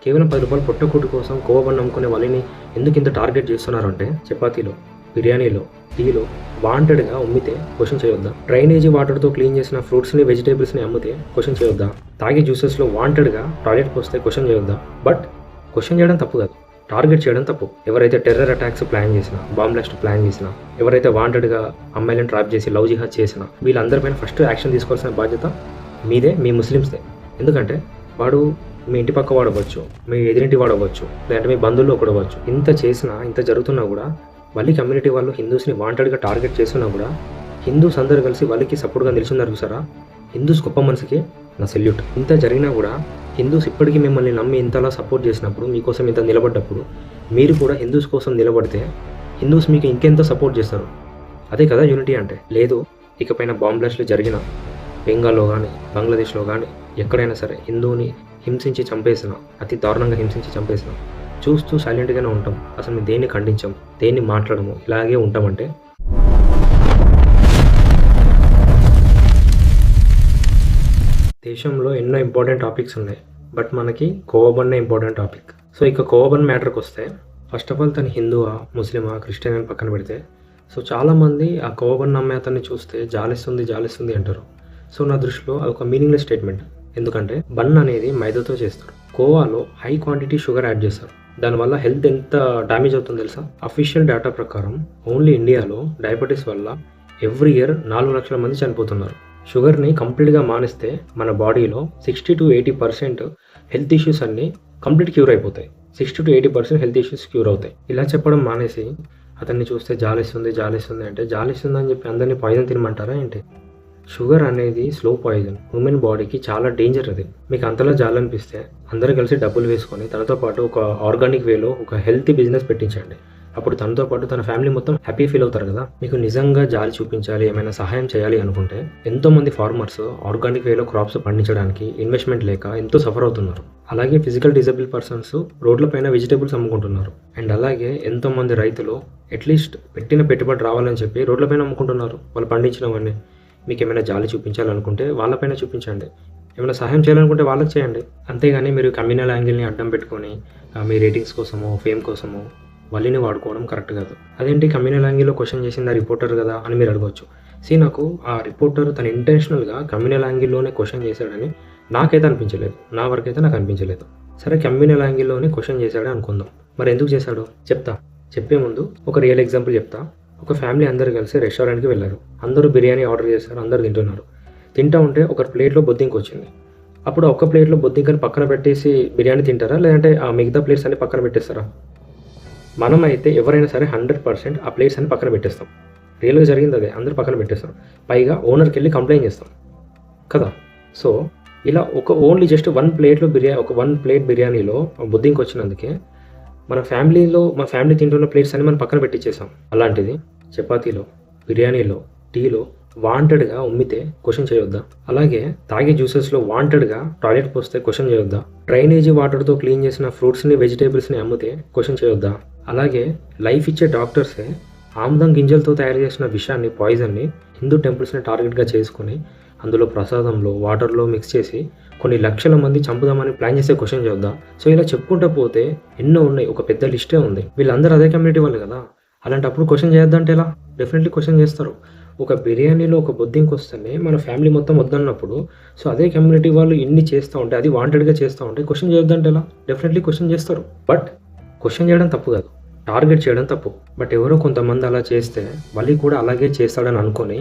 కేవలం ₹10 పొట్టకూటి కోసం కోవబన్ని అమ్ముకునే వాళ్ళని ఎందుకు ఇంత టార్గెట్ చేస్తున్నారు అంటే, చపాతీలో, బిర్యానీలో, టీలో వాంటెడ్గా అమ్మితే క్వశ్చన్ చేయొద్దా? డ్రైనేజీ వాటర్తో క్లీన్ చేసిన ఫ్రూట్స్ని, వెజిటేబుల్స్ని అమ్మితే క్వశ్చన్ చేయొద్దా? తాగే జ్యూసెస్లో వాంటెడ్గా టాయిలెట్కి వస్తే క్వశ్చన్ చేయొద్దా? బట్ క్వశ్చన్ చేయడం తప్పు కాదు, టార్గెట్ చేయడం తప్పు. ఎవరైతే టెర్రర్ అటాక్స్ ప్లాన్ చేసినా, బాంబ్ బ్లాస్ట్ ప్లాన్ చేసినా, ఎవరైతే వాంటెడ్గా అమ్మాయిలను ట్రాప్ చేసి లవ్ జిహాద్ చేసినా, వీళ్ళందరిపైన ఫస్ట్ యాక్షన్ తీసుకోవాల్సిన బాధ్యత మీదే, మీ ముస్లిమ్స్దే. ఎందుకంటే వాడు మీ ఇంటి పక్క వాడవచ్చు, మీ ఎదురింటి వాడవచ్చు, లేదంటే మీ బంధువుల్లో ఒకడవచ్చు. ఇంత చేసినా, ఇంత జరుగుతున్నా కూడా వాళ్ళీ కమ్యూనిటీ వాళ్ళు హిందూస్ని వాంటెడ్గా టార్గెట్ చేస్తున్నా కూడా హిందూస్ అందరూ కలిసి వాళ్ళకి సపోర్ట్గా నిలుచున్నారు చూసారా? హిందూస్ గొప్ప మనసుకి నా సెల్యూట్. ఇంత జరిగినా కూడా హిందూస్ ఇప్పటికీ మిమ్మల్ని నమ్మి ఇంతలా సపోర్ట్ చేసినప్పుడు, మీకోసం ఇంత నిలబడ్డప్పుడు, మీరు కూడా హిందూస్ కోసం నిలబడితే హిందూస్ మీకు ఇంకెంత సపోర్ట్ చేస్తారు. అదే కదా యూనిటీ అంటే. లేదు, ఇకపైన బాంబ్ బ్లాస్ట్లు జరిగిన బెంగాల్లో కానీ, బంగ్లాదేశ్లో కానీ, ఎక్కడైనా సరే హిందూని హింసించి చంపేసిన, అతి దారుణంగా హింసించి చంపేసిన చూస్తూ సైలెంట్గానే ఉంటాం, అసలు మేము దేన్ని ఖండించాం, దేన్ని మాట్లాడము, ఇలాగే ఉంటామంటే దేశంలో ఎన్నో ఇంపార్టెంట్ టాపిక్స్ ఉన్నాయి, బట్ మనకి కోవబన్నే ఇంపార్టెంట్ టాపిక్. సో ఇక కోవబన్ మ్యాటర్కి వస్తే, ఫస్ట్ ఆఫ్ ఆల్ తను హిందువా, ముస్లిమా, క్రిస్టియన్ అని పక్కన పెడితే, సో చాలామంది ఆ కోవబన్ నమ్మే అతన్ని చూస్తే జాలిస్తుంది అంటారు. సో నా దృష్టిలో అదొక మీనింగ్లెస్ స్టేట్మెంట్. ఎందుకంటే బన్ అనేది మైదాతో చేస్తారు, కోవాలో హై క్వాంటిటీ షుగర్ యాడ్ చేస్తారు. దానివల్ల హెల్త్ ఎంత డ్యామేజ్ అవుతుందో తెలుసా? అఫీషియల్ డేటా ప్రకారం ఓన్లీ ఇండియాలో డయాబెటీస్ వల్ల ఎవ్రీ ఇయర్ 4 లక్షల మంది చనిపోతున్నారు. షుగర్ని కంప్లీట్గా మానేస్తే మన బాడీలో 60 to 80% హెల్త్ ఇష్యూస్ అన్నీ కంప్లీట్ క్యూర్ అయిపోతాయి. 60 to 80% హెల్త్ ఇష్యూస్ క్యూర్ అవుతాయి. ఇలా చెప్పడం మానేసి అతన్ని చూస్తే జాలిస్తుంది అంటే, జాలిస్తుందని చెప్పి అందరినీ పాయిజన్ తినమంటారా ఏంటి? షుగర్ అనేది స్లో పాయిజన్, ఉమెన్ బాడీకి చాలా డేంజర్. అది మీకు అంతలా జాలనిపిస్తే అందరూ కలిసి డబ్బులు వేసుకొని తనతో పాటు ఒక ఆర్గానిక్ వేలో ఒక హెల్తీ బిజినెస్ పెట్టించండి. అప్పుడు తనతో పాటు తన ఫ్యామిలీ మొత్తం హ్యాపీ ఫీల్ అవుతారు కదా. మీకు నిజంగా జాలి చూపించాలి, ఏమైనా సహాయం చేయాలి అనుకుంటే, ఎంతోమంది ఫార్మర్స్ ఆర్గానిక్ వేలో క్రాప్స్ పండించడానికి ఇన్వెస్ట్మెంట్ లేక ఎంతో సఫర్ అవుతున్నారు. అలాగే ఫిజికల్ డిజబుల్ పర్సన్స్ రోడ్లపైన వెజిటేబుల్స్ అమ్ముకుంటున్నారు. అండ్ అలాగే ఎంతోమంది రైతులు అట్లీస్ట్ పెట్టిన పెట్టుబడి రావాలని చెప్పి రోడ్లపైన అమ్ముకుంటున్నారు వాళ్ళు పండించినవన్నీ. మీకు ఏమైనా జాలి చూపించాలనుకుంటే వాళ్ళపైన చూపించండి, ఏమైనా సహాయం చేయాలనుకుంటే వాళ్ళకి చేయండి. అంతేగాని మీరు కమ్యూనల్ యాంగిల్ని అడ్డం పెట్టుకొని మీ రేటింగ్స్ కోసమో, ఫేమ్ కోసమో వాళ్ళని వాడుకోవడం కరెక్ట్ కాదు. అదేంటి కమ్యూనల్ యాంగిల్లో క్వశ్చన్ చేసింది ఆ రిపోర్టర్ కదా అని మీరు అడగవచ్చు. నాకు ఆ రిపోర్టర్ తను ఇంటెన్షనల్గా కమ్యూనల్ యాంగిల్లోనే క్వశ్చన్ చేశాడని నాకైతే అనిపించలేదు, నా వరకైతే నాకు అనిపించలేదు. సరే, కమ్యూనల్ యాంగిల్లోనే క్వశ్చన్ చేశాడే అనుకుందాం, మరి ఎందుకు చేశాడు చెప్తా. చెప్పే ముందు ఒక రియల్ ఎగ్జాంపుల్ చెప్తా. ఒక ఫ్యామిలీ అందరూ కలిసి రెస్టారెంట్కి వెళ్ళారు. అందరూ బిర్యానీ ఆర్డర్ చేశారు, అందరూ తింటున్నారు. తింటూ ఉంటే ఒక ప్లేట్లో బొద్దింక వచ్చింది. అప్పుడు ఒక్క ప్లేట్లో బొద్దింకని పక్కన పెట్టేసి బిర్యానీ తింటారా, లేదంటే ఆ మిగతా ప్లేట్స్ అన్ని పక్కన పెట్టేస్తారా? మనమైతే ఎవరైనా సరే 100% ఆ ప్లేట్స్ అన్ని పక్కన పెట్టేస్తాం. రియల్గా జరిగింది అదే, అందరూ పక్కన పెట్టేస్తాం. పైగా ఓనర్కి వెళ్ళి కంప్లైంట్ చేస్తాం కదా. సో ఇలా ఓన్లీ జస్ట్ వన్ ప్లేట్ బిర్యానీలో బొద్దింక వచ్చినందుకే మా ఫ్యామిలీ తింటున్న ప్లేట్స్ అన్ని మనం పక్కన పెట్టించేసాం. అలాంటిది చపాతీలో, బిర్యానీలో, టీలో వాంటెడ్గా అమ్మితే క్వశ్చన్ చేయొద్దా? అలాగే తాగే జ్యూసెస్లో వాంటెడ్గా టాయిలెట్కి వస్తే క్వశ్చన్ చేయొద్దా? డ్రైనేజీ వాటర్తో క్లీన్ చేసిన ఫ్రూట్స్ని, వెజిటేబుల్స్ని అమ్మితే క్వశ్చన్ చేయొద్దా? అలాగే లైఫ్ ఇచ్చే డాక్టర్సే ఆముదం గింజలతో తయారు చేసిన విషాన్ని, పాయిజన్ని హిందూ టెంపుల్స్ని టార్గెట్గా చేసుకుని అందులో ప్రసాదంలో, వాటర్లో మిక్స్ చేసి కొన్ని లక్షల మంది చంపుదామని ప్లాన్ చేసే క్వశ్చన్ చేద్దాం. సో ఇలా చెప్పుకుంటూ పోతే ఎన్నో ఉన్నాయి, ఒక పెద్ద లిస్టే ఉంది. వీళ్ళందరూ అదే కమ్యూనిటీ వాళ్ళు కదా. అలాంటప్పుడు క్వశ్చన్ చేయొద్దంటే ఎలా? డెఫినెట్లీ క్వశ్చన్ చేస్తారు. ఒక బిర్యానీలో ఒక బొద్దింక వస్తేనే మన ఫ్యామిలీ మొత్తం వద్దన్నప్పుడు, సో అదే కమ్యూనిటీ వాళ్ళు ఇన్ని చేస్తూ ఉంటే, అది వాంటెడ్గా చేస్తూ ఉంటే క్వశ్చన్ చేయొద్దంటే ఎలా? డెఫినెట్లీ క్వశ్చన్ చేస్తారు. బట్ క్వశ్చన్ చేయడం తప్పు కాదు, టార్గెట్ చేయడం తప్పు. బట్ ఎవరో కొంతమంది అలా చేస్తే వాళ్ళు కూడా అలాగే చేస్తాడని అనుకొని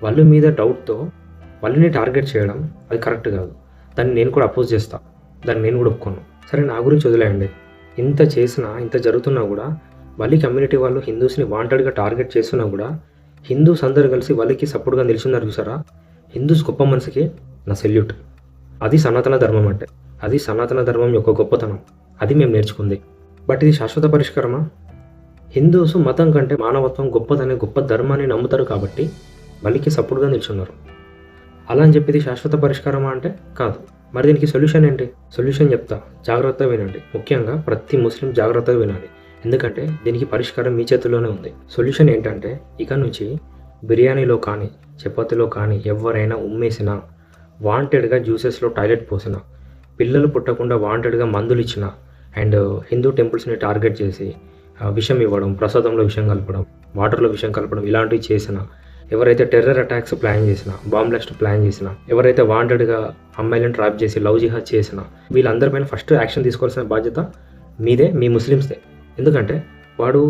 వాళ్ళ మీద డౌట్తో వాళ్ళని టార్గెట్ చేయడం అది కరెక్ట్ కాదు. దాన్ని నేను కూడా అపోజ్ చేస్తా, దాన్ని నేను కూడా ఒప్పుకోను. సరే, నా గురించి వదిలేయండి. ఇంత చేసినా, ఇంత జరుగుతున్నా కూడా వాళ్ళీ కమ్యూనిటీ వాళ్ళు హిందూస్ని వాంటెడ్గా టార్గెట్ చేస్తున్నా కూడా హిందూస్ అందరూ కలిసి వాళ్ళకి సపోర్ట్గా నిలుచున్నారు చూసారా? హిందూస్ గొప్ప మనసుకి నా సెల్యూట్. అది సనాతన ధర్మం అంటే, అది సనాతన ధర్మం యొక్క గొప్పతనం, అది మేము నేర్చుకుంది. బట్ ఇది శాశ్వత పరిష్కారమా? హిందూస్ మతం కంటే మానవత్వం గొప్పదనే గొప్ప ధర్మాన్ని నమ్ముతారు కాబట్టి వాళ్ళకి సపోర్ట్గా నిల్చున్నారు. అలా అని చెప్పేది శాశ్వత పరిష్కారమా అంటే కాదు. మరి దీనికి సొల్యూషన్ ఏంటి? సొల్యూషన్ చెప్తా, జాగ్రత్తగా వినండి. ముఖ్యంగా ప్రతి ముస్లిం జాగ్రత్తగా వినాలి, ఎందుకంటే దీనికి పరిష్కారం మీ చేతుల్లోనే ఉంది. సొల్యూషన్ ఏంటంటే, ఇక నుంచి బిర్యానీలో కానీ, చపాతీలో కానీ ఎవరైనా ఉమ్మేసినా, వాంటెడ్గా జ్యూసెస్లో టాయిలెట్ పోసినా, పిల్లలు పుట్టకుండా వాంటెడ్గా మందులు ఇచ్చిన అండ్ హిందూ టెంపుల్స్ని టార్గెట్ చేసి విషం ఇవ్వడం, ప్రసాదంలో విషం కలపడం, వాటర్లో విషం కలపడం ఇలాంటివి చేసిన, ఎవరైతే టెర్రర్ అటాక్స్ ప్లాన్ చేసిన, బాంబ్ బ్లాస్ట్ ప్లాన్ చేసిన, ఎవరైతే వాంటెడ్గా అమ్మాయిలను ట్రాప్ చేసి లవ్ జిహాద్ చేసిన, వీళ్ళందరిపైన ఫస్ట్ యాక్షన్ తీసుకోవాల్సిన బాధ్యత మీదే, మీ ముస్లిమ్స్దే. ఎందుకంటే వాడు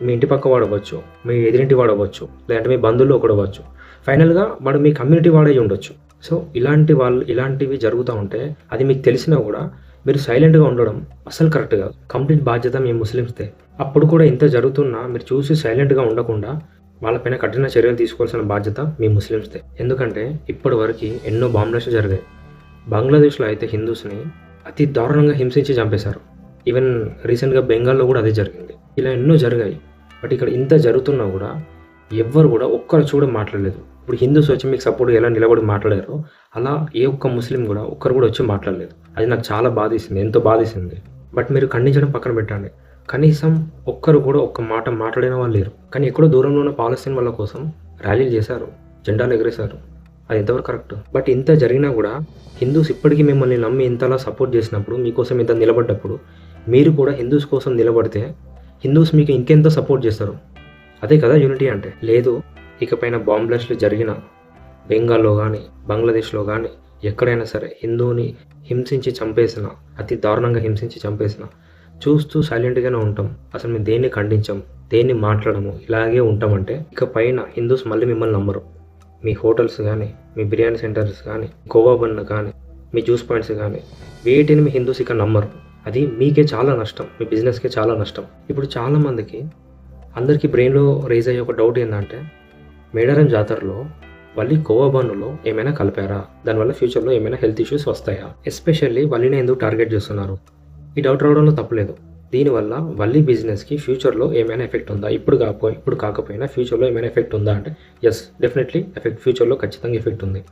మీ ఇంటి పక్క వాడు అవ్వచ్చు, మీ ఎదురింటి వాడు అవ్వచ్చు, లేదంటే మీ బంధువులు ఒకడు అవ్వచ్చు, ఫైనల్గా వాడు మీ కమ్యూనిటీ వాడే ఉండొచ్చు. సో ఇలాంటివి జరుగుతూ ఉంటే అది మీకు తెలిసినా కూడా మీరు సైలెంట్గా ఉండడం అసలు కరెక్ట్ కాదు. కంప్లీట్ బాధ్యత మీ ముస్లిమ్స్దే. అప్పుడు కూడా ఇంత జరుగుతున్నా మీరు చూసి సైలెంట్గా ఉండకుండా వాళ్ళపైన కఠిన చర్యలు తీసుకోవాల్సిన బాధ్యత మీ ముస్లిమ్స్దే. ఎందుకంటే ఇప్పటి వరకు ఎన్నో బాంబ్ బ్లాస్ట్లు జరిగాయి. బంగ్లాదేశ్లో అయితే హిందూస్ని అతి దారుణంగా హింసించి చంపేశారు. ఈవెన్ రీసెంట్గా బెంగాల్లో కూడా అదే జరిగింది. ఇలా ఎన్నో జరిగాయి. బట్ ఇక్కడ ఇంత జరుగుతున్నా కూడా ఎవ్వరు కూడా ఒక్కరు చూడ మాట్లాడలేదు. ఇప్పుడు హిందూస్ వచ్చి మీకు సపోర్ట్ ఎలా నిలబడి మాట్లాడారో అలా ఏ ఒక్క ముస్లిం కూడా ఒక్కరు కూడా వచ్చి మాట్లాడలేదు. అది నాకు చాలా బాధేసింది, ఎంతో బాధేసింది. బట్ మీరు ఖండించడం పక్కన పెట్టండి, కనీసం ఒక్కరు కూడా ఒక్క మాట మాట్లాడిన వాళ్ళు లేరు. కానీ ఎక్కడో దూరంలో ఉన్న పాలస్తీన్ వాళ్ళ కోసం ర్యాలీలు చేశారు, జెండాలు ఎగరేశారు. అది ఎంతవరకు కరెక్ట్? బట్ ఇంత జరిగినా కూడా హిందూస్ ఇప్పటికీ మిమ్మల్ని నమ్మి ఇంతలా సపోర్ట్ చేసినప్పుడు, మీకోసం ఇంత నిలబడ్డప్పుడు, మీరు కూడా హిందూస్ కోసం నిలబడితే హిందూస్ మీకు ఇంకెంత సపోర్ట్ చేస్తారు. అదే కదా యూనిటీ అంటే. లేదు, ఇకపైన బాంబ్ బ్లాస్ట్లు జరిగిన బెంగాల్లో కానీ బంగ్లాదేశ్లో కానీ ఎక్కడైనా సరే హిందూని హింసించి చంపేసిన, అతి దారుణంగా హింసించి చంపేసిన చూస్తూ సైలెంట్గానే ఉంటాం. అసలు మేము దేన్ని ఖండించాం, దేన్ని మాట్లాడము, ఇలాగే ఉంటామంటే ఇకపైన హిందూస్ మళ్ళీ మిమ్మల్ని నమ్మరు. మీ హోటల్స్ కానీ, మీ బిర్యానీ సెంటర్స్ కానీ, గోవా బన్ కానీ, మీ జ్యూస్ పాయింట్స్ కానీ, వీటిని మీ హిందూస్ ఇక నమ్మరు. అది మీకే చాలా నష్టం, మీ బిజినెస్కే చాలా నష్టం. ఇప్పుడు చాలామందికి అందరికీ బ్రెయిన్లో రేజ్ అయ్యే ఒక డౌట్ ఏంటంటే, మేడారం జాతరలో వల్లి కోవా బన్నులో ఏమైనా కలిపారా, దానివల్ల ఫ్యూచర్లో ఏమైనా హెల్త్ ఇష్యూస్ వస్తాయా, ఎస్పెషల్లీ వల్లిని ఎందుకు టార్గెట్ చేస్తున్నారు? ఈ డౌట్ రావడంలో తప్పలేదు. దీనివల్ల వల్లి బిజినెస్కి ఫ్యూచర్లో ఏమైనా ఎఫెక్ట్ ఉందా? ఇప్పుడు కాకపోయినా ఫ్యూచర్లో ఏమైనా ఎఫెక్ట్ ఉందా అంటే ఎస్, డెఫినెట్లీ ఫ్యూచర్లో ఖచ్చితంగా ఎఫెక్ట్ ఉంది.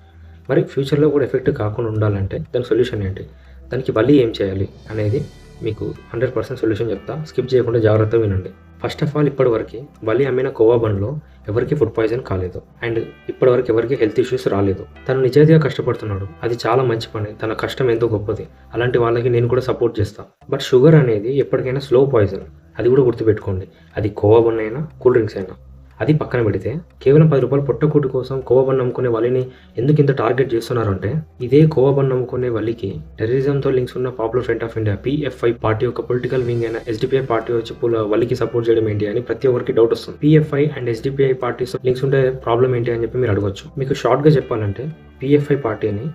మరి ఫ్యూచర్లో కూడా ఎఫెక్ట్ కాకుండా ఉండాలంటే దానికి సొల్యూషన్ ఏంటి, దానికి వల్లి ఏం చేయాలి అనేది మీకు 100% సొల్యూషన్ చెప్తా. స్కిప్ చేయకుండా జాగ్రత్తగా వినండి. ఫస్ట్ ఆఫ్ ఆల్, ఇప్పటివరకు వల్లి అమ్మిన కోవా బండ్లో ఎవరికి ఫుడ్ పాయిజన్ కాలేదు అండ్ ఇప్పటివరకు ఎవరికి హెల్త్ ఇష్యూస్ రాలేదు. తను నిజాయితీగా కష్టపడుతున్నాడు, అది చాలా మంచి పని. తన కష్టం ఎంతో గొప్పది, అలాంటి వాళ్ళకి నేను కూడా సపోర్ట్ చేస్తాను. బట్ షుగర్ అనేది ఎప్పటికైనా స్లో పాయిజన్, అది కూడా గుర్తుపెట్టుకోండి. అది కోవా బన్ అయినా కూల్ డ్రింక్స్ అయినా. అది పక్కన పెడితే కేవలం 10 రూపాయలు పొట్టకూటి కోసం కోవా బన్ నమ్ముకునే వాళ్ళని ఎందుకు ఇంత టార్గెట్ చేస్తున్నారంటే, ఇదే కోవా బన్ నమ్ముకునే వాళ్ళకి టెర్రరిజంతో లింక్స్ ఉన్న popular front of India PFI party యొక్క పొలిటికల్ వింగ్ అయిన SDPI పార్టీ వచ్చి వాళ్ళకి సపోర్ట్ చేయడం ఏంటి అని ప్రతి ఒక్కరికి డౌట్ వస్తుంది. PFI and SDPI parties links ఉంటే ప్రాబ్లం ఏంటి అని చెప్పి మీరు అడగొచ్చు. మీకు షార్ట్గా చెప్పాలంటే PFI పార్టీని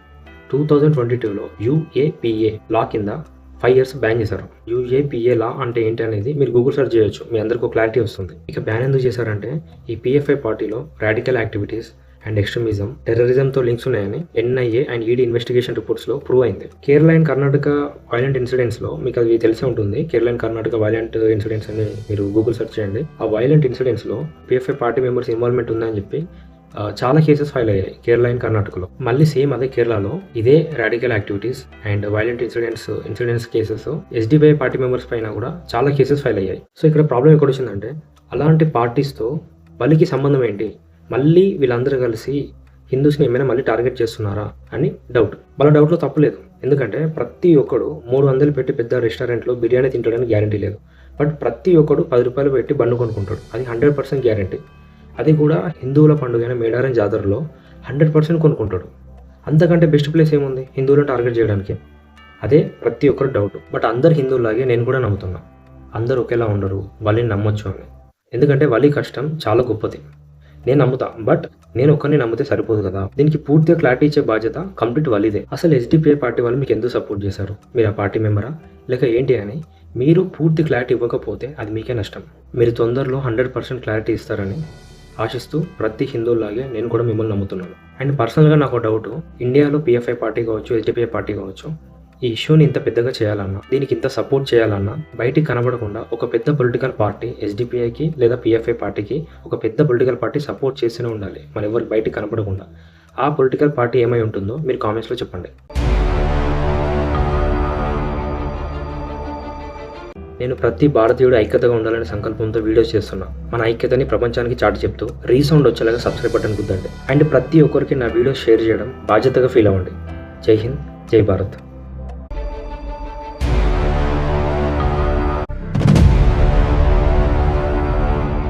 2022లో UAPA లా కింద 5 years బ్యాన్ చేశారు. UAPA లా అంటే ఏంటి అనేది మీరు గూగుల్ సెర్చ్ చేయొచ్చు, మీ అందరికీ ఒక క్లారిటీ వస్తుంది. ఇక బ్యాన్ ఎందుకు చేశారంటే, ఈ PFI పార్టీలో రాడికల్ యాక్టివిటీస్ అండ్ ఎక్స్ట్రీమిజం, టెర్రరిజంతో లింక్స్ ఉన్నాయని NIA అండ్ ED ఇన్వెస్టిగేషన్ రిపోర్ట్స్లో ప్రూవ్ అయింది. కేరళ అండ్ కర్ణాటక వైలెంట్ ఇన్సిడెంట్స్లో మీకు అది తెలిసే ఉంటుంది. Kerala and Karnataka violent incidents అని మీరు గూగుల్ సెర్చ్ చేయండి. ఆ వైలెంట్ ఇన్సిడెంట్స్లో PFI పార్టీ మెంబర్స్ ఇన్వాల్వ్మెంట్ ఉందని చెప్పి చాలా కేసెస్ ఫైల్ అయ్యాయి కేరళ అండ్ కర్ణాటకలో. మళ్ళీ సేమ్ అదే కేరళలో ఇదే radical activities and violent incidents cases SDPI party members పైన కూడా చాలా కేసెస్ ఫైల్ అయ్యాయి. సో ఇక్కడ ప్రాబ్లం ఎక్కడ వచ్చిందంటే, అలాంటి పార్టీస్తో వాళ్ళకి సంబంధం ఏంటి, మళ్ళీ వీళ్ళందరూ కలిసి హిందూస్ని ఏమైనా మళ్ళీ టార్గెట్ చేస్తున్నారా అని డౌట్. వాళ్ళ డౌట్లో తప్పులేదు, ఎందుకంటే ప్రతి ఒక్కడు 300 పెట్టి పెద్ద రెస్టారెంట్లో బిర్యానీ తింటాడని గ్యారంటీ లేదు. బట్ ప్రతి ఒక్కడు 10 రూపాయలు పెట్టి బండు కొనుక్కుంటాడు, అది 100% గ్యారంటీ. అది కూడా హిందువుల పండుగైన మేడారం జాతరలో 100% కొనుక్కుంటాడు. అంతకంటే బెస్ట్ ప్లేస్ ఏముంది హిందువులను టార్గెట్ చేయడానికి? అదే ప్రతి ఒక్కరు డౌట్. బట్ అందరు హిందువులాగే నేను కూడా నమ్ముతున్నా, అందరూ ఒకేలా ఉండరు, వాళ్ళని నమ్మొచ్చు అని. ఎందుకంటే వాళ్ళ కష్టం చాలా గొప్పది, నేను నమ్ముతా. బట్ నేను ఒక్కరిని నమ్మితే సరిపోదు కదా, దీనికి పూర్తిగా క్లారిటీ ఇచ్చే బాధ్యత కంప్లీట్ వాళ్ళదే. అసలు SDPI పార్టీ వాళ్ళు మీకు ఎందుకు సపోర్ట్ చేశారు? మీరు ఆ పార్టీ మెంబరా లేక ఏంటి అని మీరు పూర్తి క్లారిటీ ఇవ్వకపోతే అది మీకే నష్టం. మీరు తొందరలో 100% క్లారిటీ ఇస్తారని ఆశిస్తూ ప్రతి హిందువులాగే నేను కూడా మిమ్మల్ని నమ్ముతున్నాను. అండ్ పర్సనల్గా నాకు డౌట్, ఇండియాలో PFI పార్టీ కావచ్చు, SDPI పార్టీ కావచ్చు, ఈ ఇష్యూని ఇంత పెద్దగా చేయాలన్నా, దీనికి ఇంత సపోర్ట్ చేయాలన్నా బయటికి కనబడకుండా ఒక పెద్ద పొలిటికల్ పార్టీ SDPIకి లేదా PFI పార్టీకి ఒక పెద్ద పొలిటికల్ పార్టీ సపోర్ట్ చేస్తూనే ఉండాలి, మన ఎవరికి బయటికి కనబడకుండా. ఆ పొలిటికల్ పార్టీ ఏమై ఉంటుందో మీరు కామెంట్స్లో చెప్పండి. నేను ప్రతి భారతీయుడు ఐక్యతగా ఉండాలనే సంకల్పంతో వీడియోస్ చేస్తున్నా. మన ఐక్యతని ప్రపంచానికి చాటి చెప్తూ రీసౌండ్ వచ్చేలాగా సబ్స్క్రైబ్ బటన్ గుద్దండి. అండ్ ప్రతి ఒక్కరికి నా వీడియోస్ షేర్ చేయడం బాధ్యతగా ఫీల్ అవ్వండి. జై హింద్, జై భారత్.